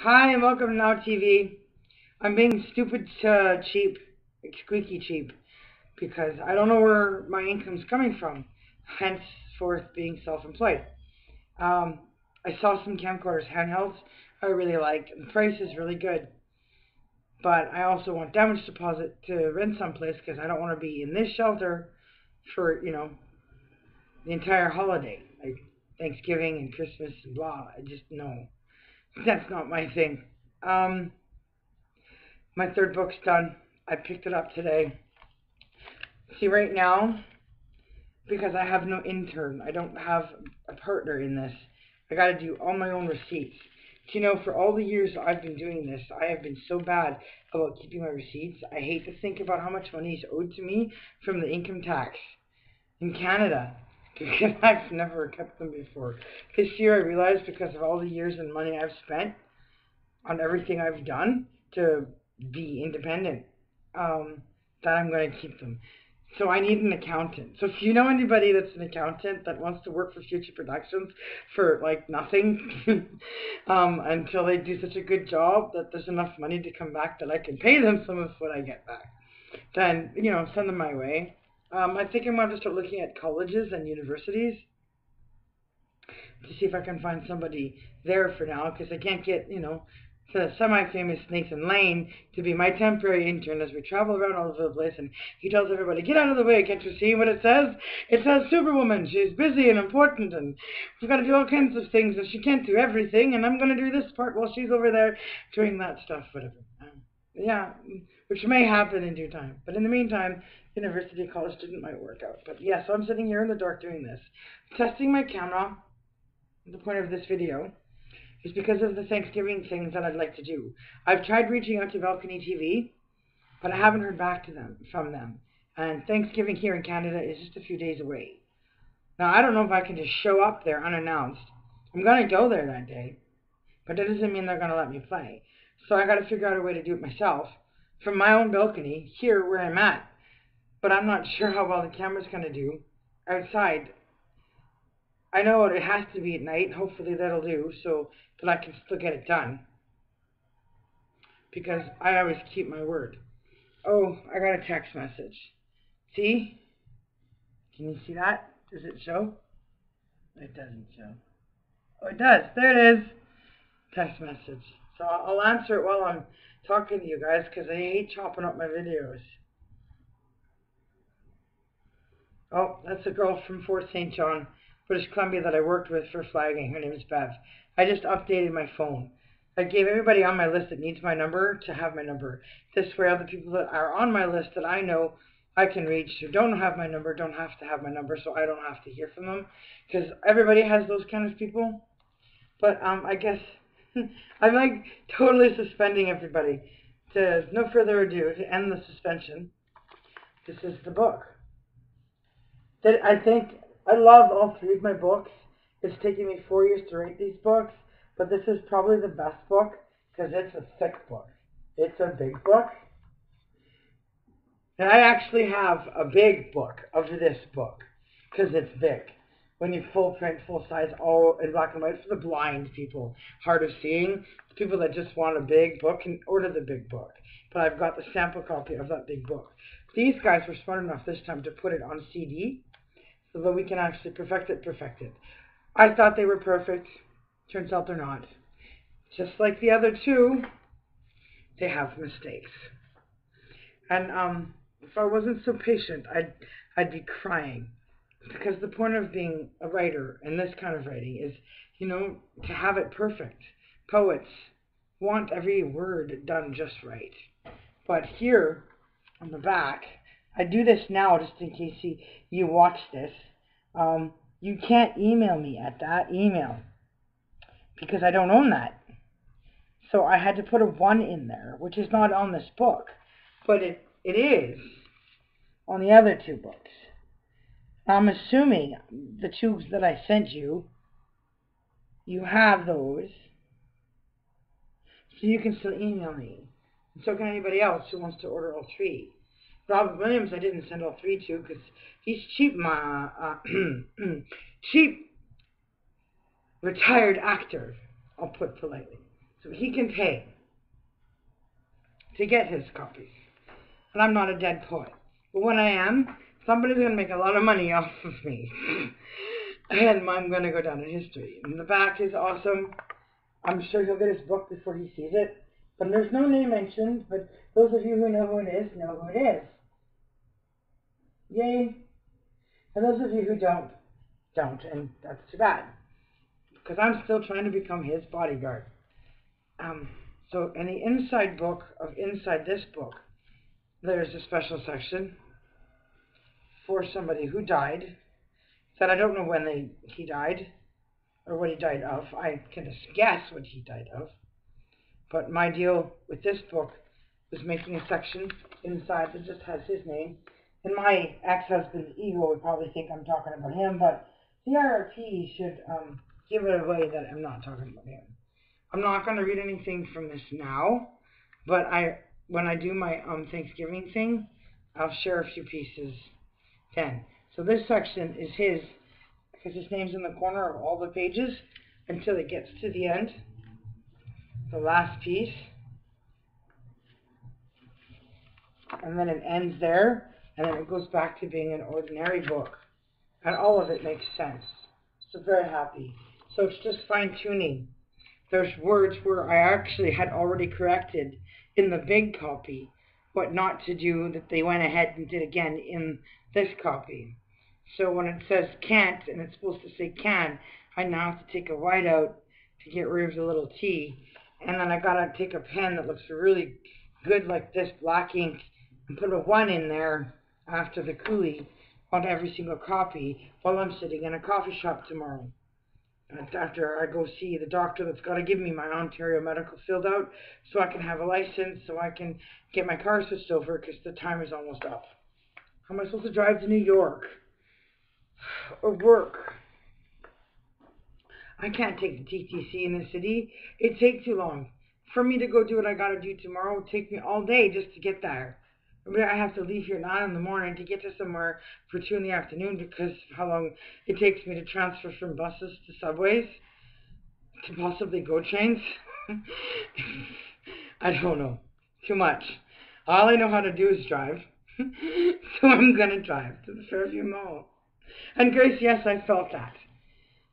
Hi and welcome to Now TV. I'm being stupid cheap, squeaky cheap, because I don't know where my income's coming from, henceforth being self-employed. Um, I saw some camcorders, handhelds, I really like, and the price is really good. But I also want damage deposit to rent someplace because I don't want to be in this shelter for, the entire holiday, like Thanksgiving and Christmas and blah. I just, no, that's not my thing. Um, My third book's done. I picked it up today. See, right now, because I have no intern, I don't have a partner in this. I got to do all my own receipts. For all the years I've been doing this, I have been so bad about keeping my receipts. I hate to think about how much money is owed to me from the income tax in Canada because I've never kept them before. This year I realized because of all the years and money I've spent on everything I've done to be independent, that I'm going to keep them. So I need an accountant. So if you know anybody that's an accountant that wants to work for Future Productions for like nothing, until they do such a good job that there's enough money to come back that I can pay them some of what I get back, then send them my way. I think I'm going to start looking at colleges and universities to see if I can find somebody there for now, because I can't get, the semi-famous Nathan Lane to be my temporary intern as we travel around all over the place, and he tells everybody, get out of the way, can't you see what it says? It says Superwoman, she's busy and important, and we've got to do all kinds of things, and she can't do everything, and I'm going to do this part while she's over there doing that stuff, whatever. Yeah, which may happen in due time. But in the meantime, university, college student might work out. But yeah, so I'm sitting here in the dark doing this. Testing my camera. The point of this video is because of the Thanksgiving things that I'd like to do. I've tried reaching out to Balcony TV, but I haven't heard back from them. And Thanksgiving here in Canada is just a few days away. Now, I don't know if I can just show up there unannounced. I'm going to go there that day, but that doesn't mean they're going to let me play. So I got to figure out a way to do it myself from my own balcony here where I'm at. But I'm not sure how well the camera's going to do outside. I know it has to be at night. Hopefully that'll do so that I can still get it done. Because I always keep my word. Oh, I got a text message. See? Can you see that? Does it show? It doesn't show. Oh, it does. There it is. Text message. So I'll answer it while I'm talking to you guys because I hate chopping up my videos. Oh, that's a girl from Fort St. John, British Columbia that I worked with for flagging. Her name is Bev. I just updated my phone. I gave everybody on my list that needs my number to have my number. This way other people that are on my list that I know I can reach who don't have my number don't have to have my number, so I don't have to hear from them. Because everybody has those kind of people. But I guess I'm like totally suspending everybody. To no further ado, to end the suspension, this is the book. That I think I love all three of my books. It's taken me 4 years to write these books, but this is probably the best book because it's a thick book. It's a big book. And I actually have a big book of this book because it's big. When you full print, full size, all in black and white for the blind people, hard of seeing, the people that just want a big book can order the big book. But I've got the sample copy of that big book. These guys were smart enough this time to put it on CD so that we can actually perfect it. I thought they were perfect. Turns out they're not. Just like the other two, they have mistakes. And if I wasn't so patient, I'd be crying. Because the point of being a writer and this kind of writing is, to have it perfect. Poets want every word done just right. But here on the back, I do this now just in case you watch this. You can't email me at that email because I don't own that. So I had to put a 1 in there, which is not on this book, but it is on the other two books. I'm assuming the two that I sent you, you have those, so you can still email me. And so can anybody else who wants to order all three. Robert Williams, I didn't send all three to because he's cheap, cheap retired actor, I'll put politely. So he can pay to get his copies. And I'm not a dead poet. But when I am, somebody's going to make a lot of money off of me. And I'm going to go down in history. And the back is awesome. I'm sure he'll get his book before he sees it. But there's no name mentioned, but those of you who know who it is, know who it is. Yay. And those of you who don't, and that's too bad. Because I'm still trying to become his bodyguard. So in the inside book of inside this book, there's a special section for somebody who died. That I don't know when he died, or what he died of. I can just guess what he died of. But my deal with this book was making a section inside that just has his name. And my ex-husband's ego would probably think I'm talking about him, but the RRP should give it away that I'm not talking about him. I'm not going to read anything from this now, but when I do my Thanksgiving thing, I'll share a few pieces then. So this section is his, because his name's in the corner of all the pages until it gets to the end, the last piece. And then it ends there, and then it goes back to being an ordinary book. And all of it makes sense. So very happy. So it's just fine-tuning. There's words where I actually had already corrected in the big copy what not to do that they went ahead and did again in this copy. So when it says can't and it's supposed to say can, I now have to take a white out to get rid of the little T. And then I gotta take a pen that looks really good like this, black ink, and put a 1 in there after the coolie on every single copy while I'm sitting in a coffee shop tomorrow. And after I go see the doctor that's got to give me my Ontario medical filled out so I can have a license, so I can get my car switched over because the time is almost up. How am I supposed to drive to New York or work? I can't take the TTC in the city. It'd take too long. For me to go do what I got to do tomorrow would take me all day just to get there. I have to leave here at 9 in the morning to get to somewhere for 2 in the afternoon because of how long it takes me to transfer from buses to subways to possibly GO trains. I don't know. Too much. All I know how to do is drive. So I'm going to drive to the Fairview Mall. And Grace, yes, I felt that.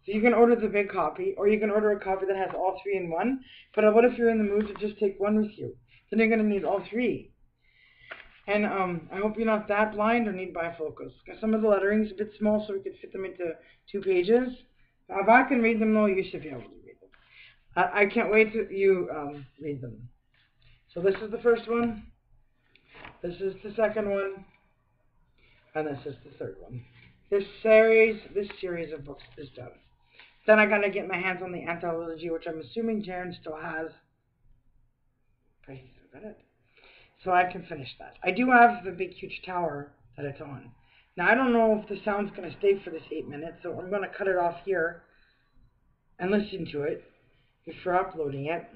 So you can order the big copy, or you can order a copy that has all 3 in one. But what if you're in the mood to just take one with you? Then you're going to need all 3. And I hope you're not that blind or need bifocals. Some of the lettering's a bit small, so we could fit them into 2 pages. If I can read them, though, you should be able to read them. I can't wait till you read them. So this is the first one. This is the second one. And this is the third one. This series of books is done. Then I gotta get my hands on the anthology, which I'm assuming Jaren still has. Okay, he's still got it. So I can finish that. I do have the big huge tower that it's on. Now I don't know if the sound's going to stay for this 8 minutes, so I'm going to cut it off here and listen to it before uploading it.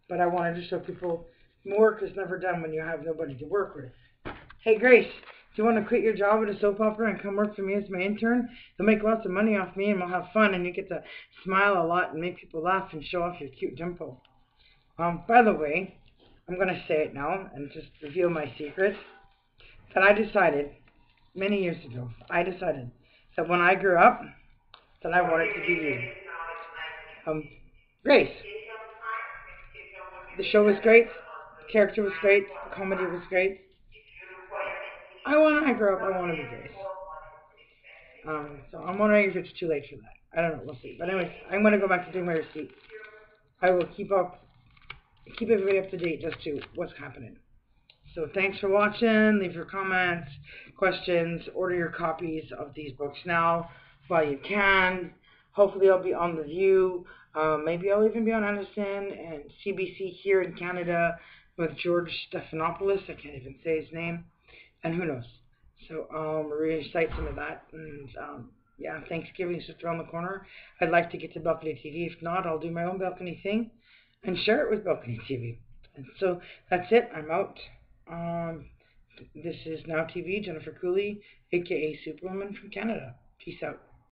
But I wanted to show people work is never done when you have nobody to work with. Hey Grace, do you want to quit your job at a soap opera and come work for me as my intern? You'll make lots of money off me and we'll have fun and you get to smile a lot and make people laugh and show off your cute dimple. By the way, I'm going to say it now and just reveal my secret, that I decided, many years ago, that when I grew up, that I wanted to be you. Grace, the show was great, the character was great, the comedy was great. When I grow up, I want to be Grace. So I'm wondering if it's too late for that. I don't know, we'll see. But anyways, I'm going to go back to doing my receipt. I will keep everybody up to date as to what's happening. So thanks for watching. Leave your comments, questions, order your copies of these books now while you can. Hopefully I'll be on The View. Maybe I'll even be on Anderson and CBC here in Canada with George Stephanopoulos. I can't even say his name. And who knows. So we're recite some of that. And yeah, Thanksgiving's just around the corner. I'd like to get to Balcony TV. If not, I'll do my own balcony thing and share it with Balcony TV. And so that's it. I'm out. This is Now TV, Jennifer Cooley, aka Superwoman from Canada. Peace out.